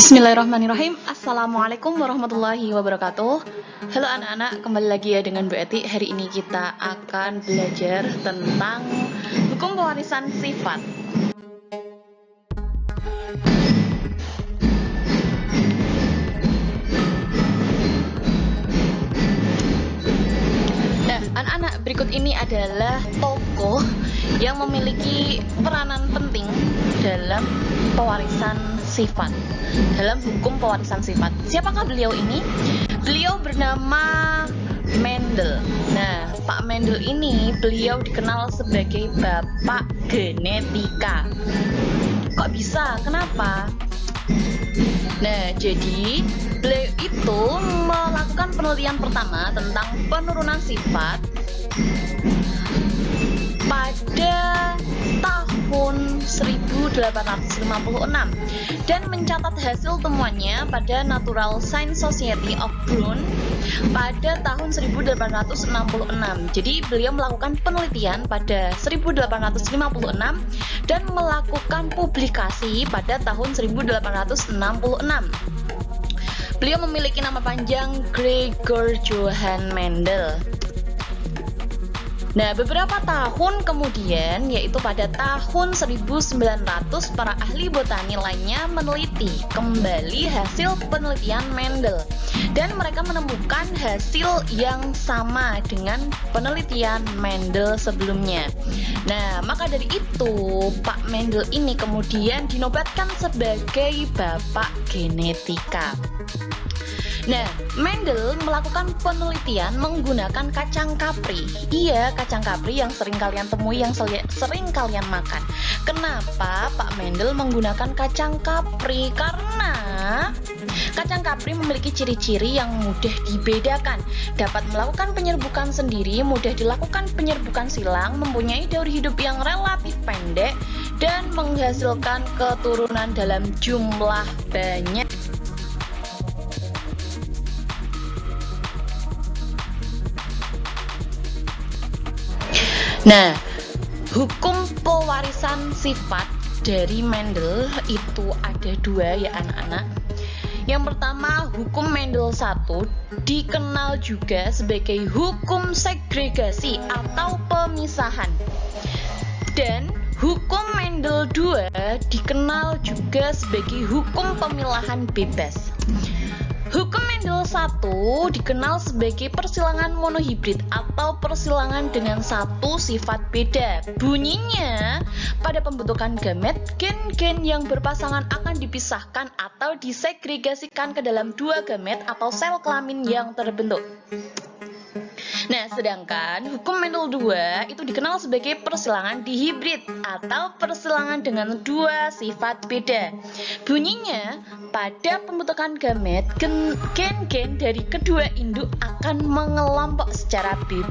Bismillahirrahmanirrahim. Assalamualaikum warahmatullahi wabarakatuh. Halo anak-anak, kembali lagi ya dengan Bu Eti. Hari ini kita akan belajar tentang hukum pewarisan sifat. Nah, anak-anak, berikut ini adalah tokoh yang memiliki peranan penting dalam pewarisan sifat, dalam hukum pewarisan sifat. Siapakah beliau ini? Beliau bernama Mendel. Nah, Pak Mendel ini beliau dikenal sebagai bapak genetika. Kok bisa? Kenapa? Nah, jadi beliau itu melakukan penelitian pertama tentang penurunan sifat pada tahun 1856 dan mencatat hasil temuannya pada Natural Science Society of Bonn pada tahun 1866. Jadi beliau melakukan penelitian pada 1856 dan melakukan publikasi pada tahun 1866. Beliau memiliki nama panjang Gregor Johann Mendel. Nah, beberapa tahun kemudian, yaitu pada tahun 1900, para ahli botani lainnya meneliti kembali hasil penelitian Mendel. Dan mereka menemukan hasil yang sama dengan penelitian Mendel sebelumnya. Nah, maka dari itu, Pak Mendel ini kemudian dinobatkan sebagai bapak genetika. Nah, Mendel melakukan penelitian menggunakan kacang kapri. Iya, kacang kapri yang sering kalian temui, yang sering kalian makan. Kenapa Pak Mendel menggunakan kacang kapri? Karena kacang kapri memiliki ciri-ciri yang mudah dibedakan, dapat melakukan penyerbukan sendiri, mudah dilakukan penyerbukan silang, mempunyai daur hidup yang relatif pendek, dan menghasilkan keturunan dalam jumlah banyak. Nah, hukum pewarisan sifat dari Mendel itu ada dua ya anak-anak. Yang pertama, hukum Mendel 1 dikenal juga sebagai hukum segregasi atau pemisahan. Dan hukum Mendel 2 dikenal juga sebagai hukum pemilahan bebas. Hukum Mendel 1 dikenal sebagai persilangan monohibrid atau persilangan dengan satu sifat beda. Bunyinya, pada pembentukan gamet, gen-gen yang berpasangan akan dipisahkan atau disegregasikan ke dalam dua gamet atau sel kelamin yang terbentuk. Nah, sedangkan hukum Mendel 2 itu dikenal sebagai persilangan dihibrid atau persilangan dengan dua sifat beda. Bunyinya, pada pembentukan gamet, gen-gen dari kedua induk akan mengelompok secara bebas.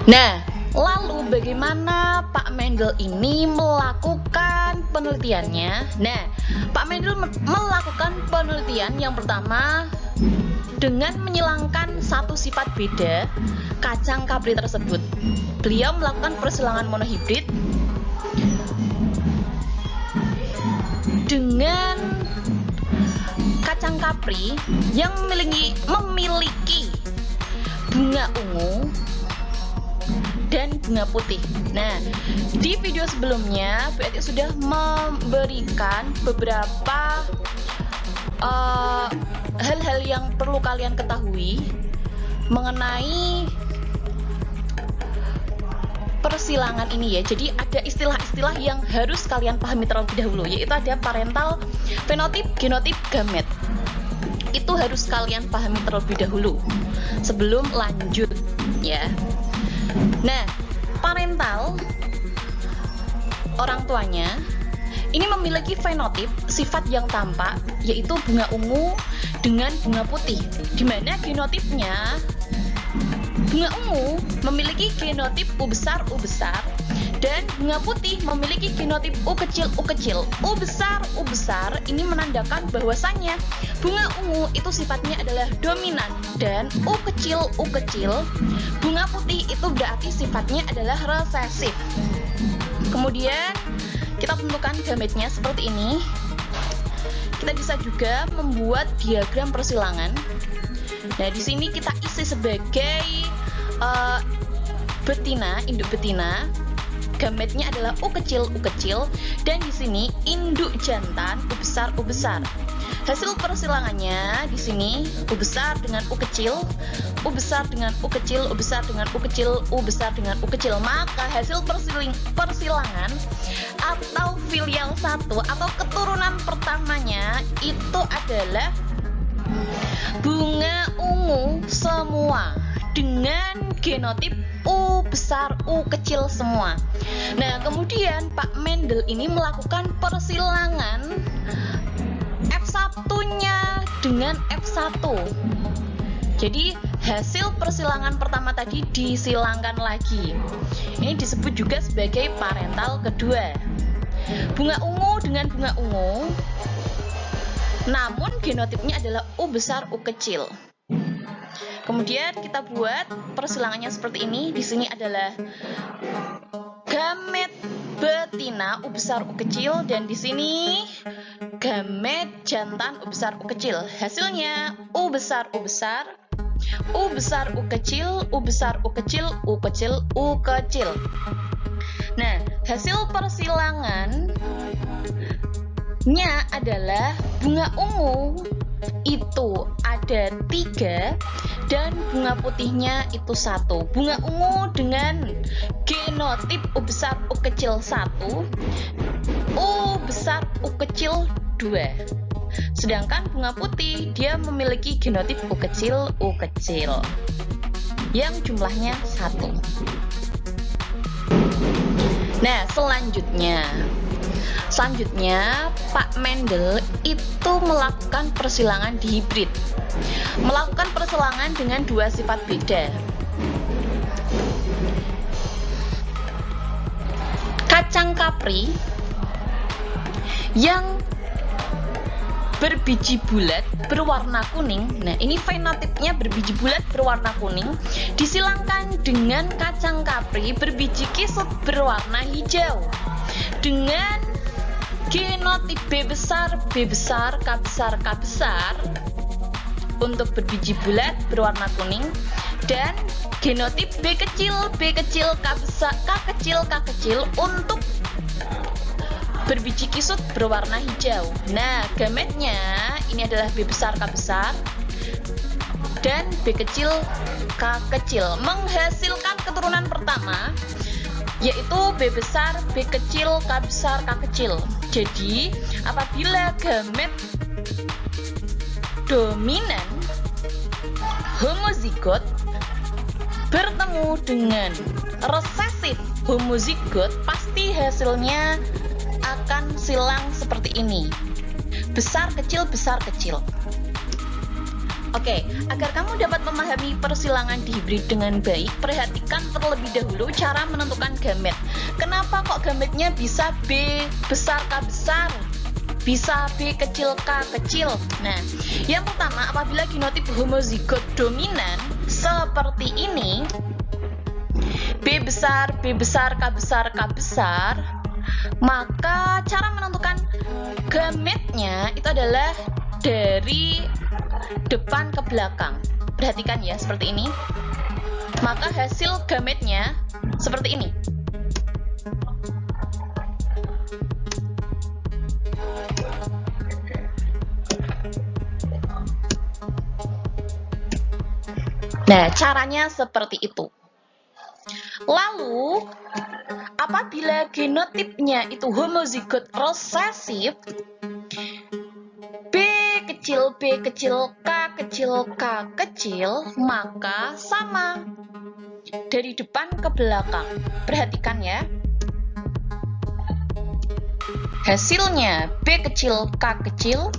Nah, lalu bagaimana Pak Mendel ini melakukan penelitiannya? Nah, Pak Mendel melakukan penelitian yang pertama dengan menyilangkan satu sifat beda kacang kapri tersebut. Beliau melakukan persilangan monohibrid dengan kacang kapri yang memiliki bunga ungu dan bunga putih. Nah, di video sebelumnya Bu Eti sudah memberikan beberapa hal-hal yang perlu kalian ketahui mengenai persilangan ini ya. Jadi ada istilah-istilah yang harus kalian pahami terlebih dahulu, yaitu ada parental, fenotip, genotip, gamet. Itu harus kalian pahami terlebih dahulu sebelum lanjut ya. Nah, parental, orang tuanya ini memiliki fenotip, sifat yang tampak, yaitu bunga ungu dengan bunga putih, di mana genotipnya bunga ungu memiliki genotip U besar dan bunga putih memiliki genotip U kecil. U besar ini menandakan bahwasannya bunga ungu itu sifatnya adalah dominan, dan U kecil bunga putih itu berarti sifatnya adalah resesif. Kemudian kita menentukan gametnya seperti ini. Kita bisa juga membuat diagram persilangan. Nah, di sini kita isi sebagai betina, induk betina. Gametnya adalah U kecil, dan di sini induk jantan U besar. Hasil persilangannya di sini U besar dengan U kecil, U besar dengan U kecil, U besar dengan U kecil, U besar dengan U kecil. Maka hasil persilangan atau filial 1 atau keturunan pertamanya itu adalah bunga ungu semua dengan genotip U besar, U kecil semua. Nah, kemudian Pak Mendel ini melakukan persilangan F1-nya dengan F1. Jadi, hasil persilangan pertama tadi disilangkan lagi. Ini disebut juga sebagai parental kedua. Bunga ungu dengan bunga ungu, namun genotipnya adalah U besar, U kecil. Kemudian kita buat persilangannya seperti ini. Di sini adalah gamet betina U besar, U kecil, dan di sini gamet jantan U besar, U kecil. Hasilnya U besar, U besar, U besar, U kecil, U besar, U kecil, U kecil, U kecil. Nah, hasil persilangannya adalah bunga ungu itu ada 3 dan bunga putihnya itu 1. Bunga ungu dengan genotip U besar, U kecil 1, U besar, U kecil 2. Sedangkan bunga putih dia memiliki genotip U kecil yang jumlahnya 1. Nah, selanjutnya Pak Mendel itu melakukan persilangan dihibrid. Melakukan persilangan dengan 2 sifat beda. Kacang kapri yang berbiji bulat berwarna kuning. Nah, ini fenotipnya berbiji bulat berwarna kuning disilangkan dengan kacang kapri berbiji kisut berwarna hijau dengan genotip B besar, K besar untuk berbiji bulat berwarna kuning, dan genotip B kecil, K kecil untuk berbiji kisut berwarna hijau. Nah, gametnya ini adalah B besar, K besar, dan B kecil, K kecil, menghasilkan keturunan pertama yaitu B besar, B kecil, K besar, K kecil. Jadi, apabila gamet dominan homozigot bertemu dengan resesif homozigot, pasti hasilnya akan silang seperti ini. Besar, kecil, besar, kecil. Oke, agar kamu dapat memahami persilangan dihibrid dengan baik, perhatikan terlebih dahulu cara menentukan gamet. Kenapa kok gametnya bisa B besar, K besar, bisa B kecil, K kecil? Nah, yang pertama, apabila genotip homozigot dominan seperti ini, B besar, K besar, maka cara menentukan gametnya itu adalah dari depan ke belakang. Perhatikan ya, seperti ini. Maka hasil gametnya seperti ini. Nah, caranya seperti itu. Lalu, apabila genotipnya itu homozigot resesif, B kecil, K kecil, maka sama dari depan ke belakang. Perhatikan ya. Hasilnya B kecil, K kecil,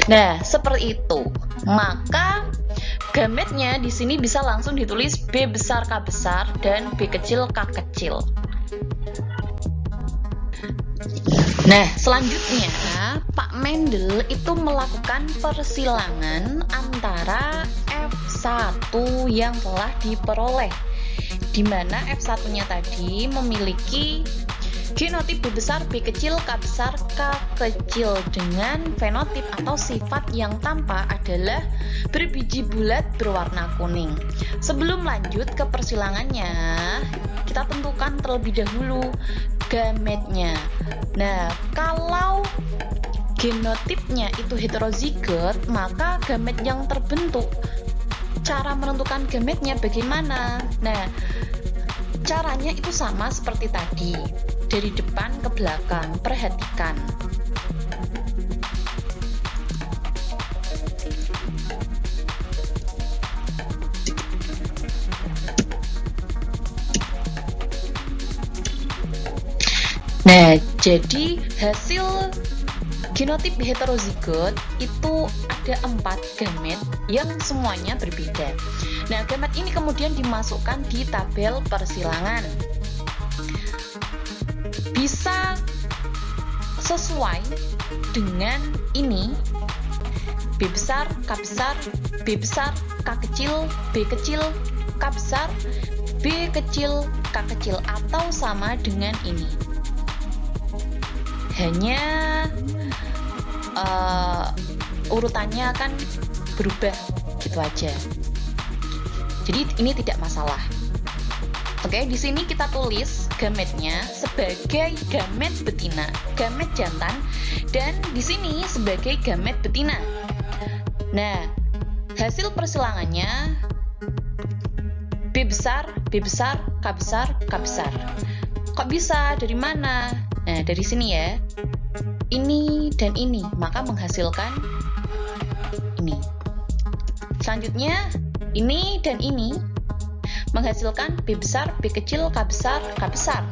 nah, seperti itu. Maka gametnya di sini bisa langsung ditulis B besar, K besar, dan B kecil, K kecil. Nah, selanjutnya Pak Mendel itu melakukan persilangan antara F1 yang telah diperoleh, di mana F1-nya tadi memiliki genotip B besar, B kecil, K besar, K kecil dengan fenotip atau sifat yang tampak adalah berbiji bulat berwarna kuning. Sebelum lanjut ke persilangannya, kita tentukan terlebih dahulu gametnya. Nah, kalau genotipnya itu heterozigot, maka gamet yang terbentuk, cara menentukan gametnya bagaimana? Nah, caranya itu sama seperti tadi, dari depan ke belakang. Perhatikan. Nah, jadi hasil genotip heterozigot itu ada 4 gamet yang semuanya berbeda. Nah, gamet ini kemudian dimasukkan di tabel persilangan. Bisa sesuai dengan ini, B besar, K besar, B besar, K kecil, B kecil, K besar, B kecil, K kecil, atau sama dengan ini. Hanya urutannya akan berubah gitu aja. Jadi ini tidak masalah. Oke, di sini kita tulis gametnya sebagai gamet betina, gamet jantan, dan di sini sebagai gamet betina. Nah, hasil persilangannya B besar, B besar, K besar, K besar. Kok bisa? Dari mana? Nah, dari sini ya. Ini dan ini, maka menghasilkan ini. Selanjutnya, ini dan ini menghasilkan B besar, B kecil, K besar, K besar.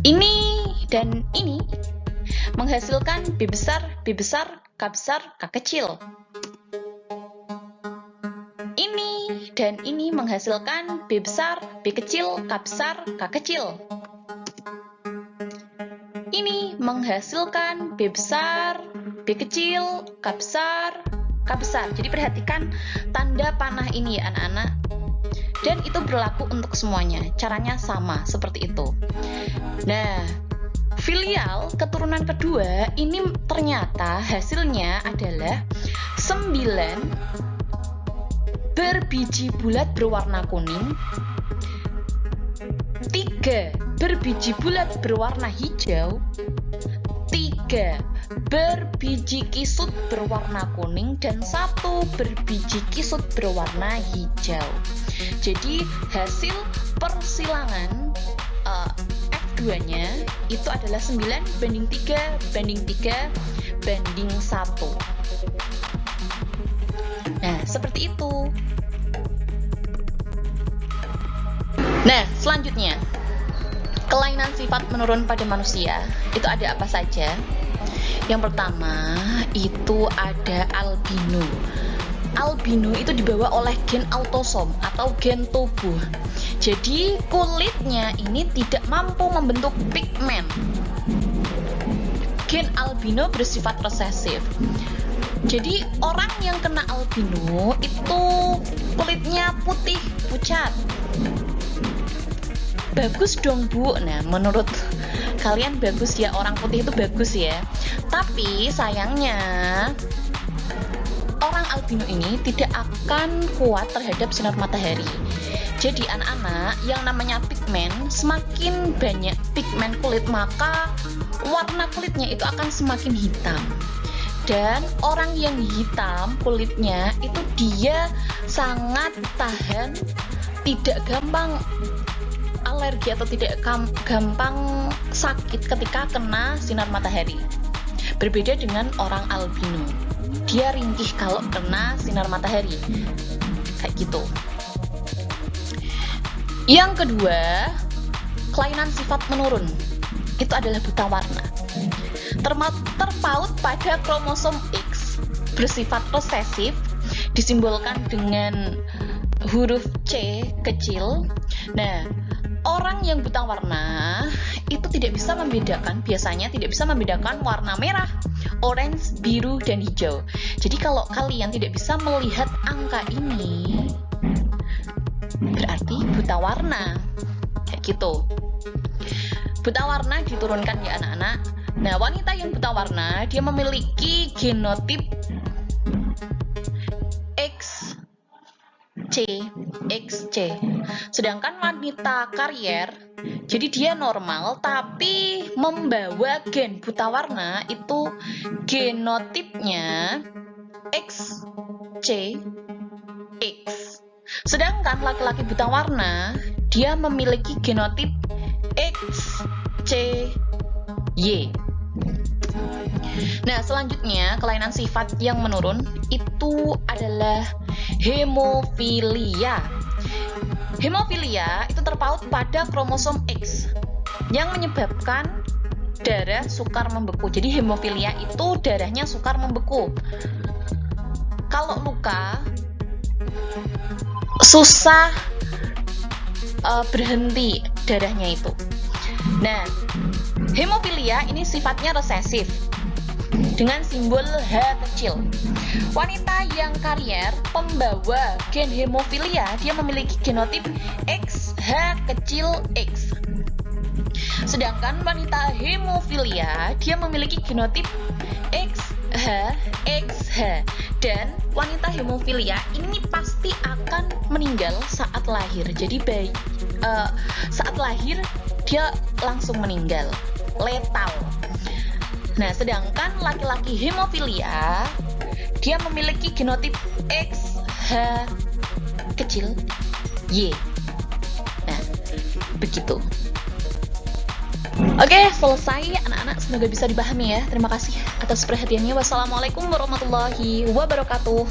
Ini dan ini menghasilkan B besar, B besar, K besar, K kecil. Ini dan ini menghasilkan B besar, B kecil, K besar, K kecil. Ini menghasilkan B besar, B kecil, K besar, K besar. Jadi perhatikan tanda panah ini ya anak-anak. Dan itu berlaku untuk semuanya. Caranya sama seperti itu. Nah, filial keturunan kedua ini ternyata hasilnya adalah 9 berbiji bulat berwarna kuning, 3 berbiji bulat berwarna hijau, 3 berbiji kisut berwarna kuning, dan 1 berbiji kisut berwarna hijau. Jadi hasil persilangan F2-nya itu adalah 9:3:3:1. Nah, seperti itu. Nah, selanjutnya, kelainan sifat menurun pada manusia itu ada apa saja? Yang pertama itu ada albino. Albino itu dibawa oleh gen autosom atau gen tubuh. Jadi kulitnya ini tidak mampu membentuk pigmen. Gen albino bersifat resesif. Jadi orang yang kena albino itu kulitnya putih pucat. Bagus dong Bu. Nah, menurut kalian bagus ya, orang putih itu bagus ya. Tapi sayangnya orang albino ini tidak akan kuat terhadap sinar matahari. Jadi anak-anak, yang namanya pigmen, semakin banyak pigmen kulit maka warna kulitnya itu akan semakin hitam. Dan orang yang hitam kulitnya itu dia sangat tahan, tidak gampang alergi atau tidak gampang sakit ketika kena sinar matahari. Berbeda dengan orang albino, dia ringkih kalau kena sinar matahari, kayak gitu. Yang kedua, kelainan sifat menurun itu adalah buta warna. Terpaut pada kromosom X, bersifat resesif, disimbolkan dengan huruf C kecil. Nah, orang yang buta warna itu tidak bisa membedakan, biasanya tidak bisa membedakan warna merah, orange, biru, dan hijau. Jadi kalau kalian tidak bisa melihat angka ini, berarti buta warna. Kayak gitu. Buta warna diturunkan ya anak-anak. Nah, wanita yang buta warna, dia memiliki genotip XC. Sedangkan wanita karier, jadi dia normal tapi membawa gen buta warna itu genotipnya XCX. Sedangkan laki-laki buta warna, dia memiliki genotip XCY. Nah, selanjutnya kelainan sifat yang menurun itu adalah hemofilia. Hemofilia itu terpaut pada kromosom X yang menyebabkan darah sukar membeku. Jadi hemofilia itu darahnya sukar membeku. Kalau luka susah berhenti darahnya itu. Nah, hemofilia ini sifatnya resesif dengan simbol H kecil. Wanita yang karier pembawa gen hemofilia, dia memiliki genotip XH-X. Sedangkan wanita hemofilia, dia memiliki genotip XH-XH. Dan wanita hemofilia ini pasti akan meninggal saat lahir. Jadi saat lahir dia langsung meninggal, letal. Nah, sedangkan laki-laki hemofilia, dia memiliki genotip XH kecil Y. Nah, begitu. Oke, selesai anak-anak. Semoga bisa dipahami ya. Terima kasih atas perhatiannya. Wassalamualaikum warahmatullahi wabarakatuh.